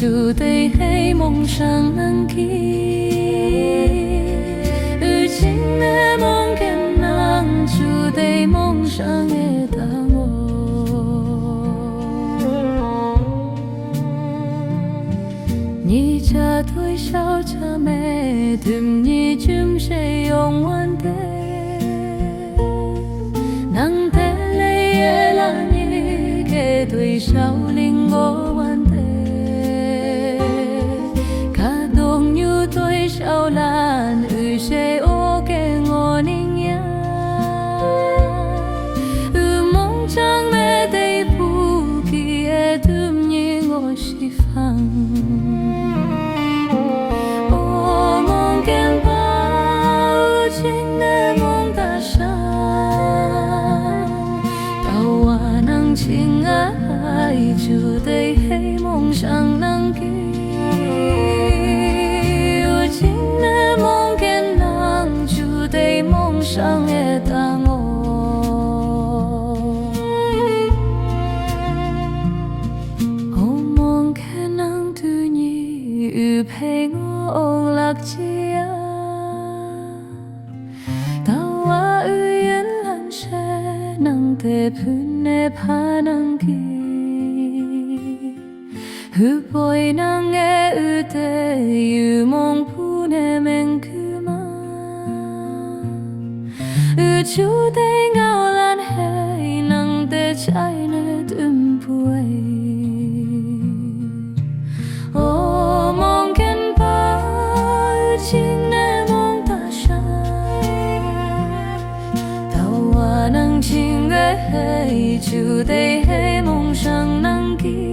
就得希望上能记。如今的梦跟能就得梦想的答案。你家对笑着没对你准是永远的。能带来的啦你给对笑令我完的。卡东有对笑烂有些我给我宁呀。梦想的地不记得对你我喜欢。亲爱，就得希望上能记。如今的梦跟人，就得梦想的答案。梦跟人对你陪我lạc chia。tawa uyen lan she nang te phune phanang ki hu boy nang e ute yu mong phune men kuma u chu te ngao lan hey nang te chai ne tum puai o mong ken pa ching ne mong ta shai tawa nang ching e hey chu te hey mong sang nang ki